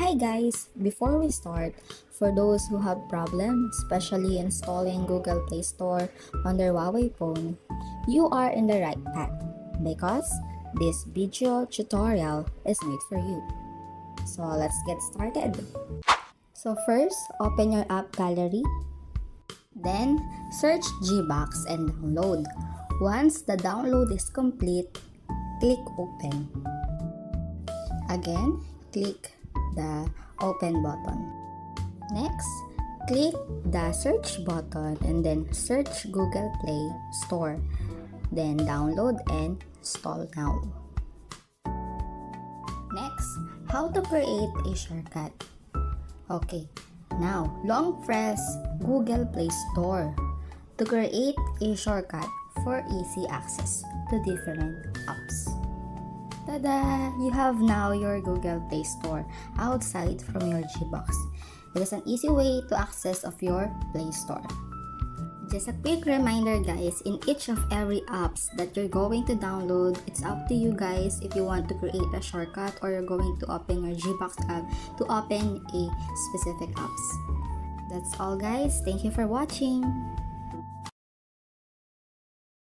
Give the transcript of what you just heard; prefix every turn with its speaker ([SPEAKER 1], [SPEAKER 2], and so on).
[SPEAKER 1] Hi guys! Before we start, for those who have problems, especially installing Google Play Store on their Huawei phone, you are in the right path because this video tutorial is made for you. So let's get started. So first, open your app gallery. Then, search GBOX and download. Once the download is complete, click open. Again, click the open button. Next, click the search button and then search Google Play Store. Then download and install now. Next, how to create a shortcut. Okay, now long press Google Play Store to create a shortcut for easy access to different apps. Tada! You have now your Google Play Store outside from your GBOX. It is an easy way to access of your Play Store. Just a quick reminder guys, in each of every apps that you're going to download, it's up to you guys if you want to create a shortcut or you're going to open your GBOX app to open a specific apps. That's all guys. Thank you for watching.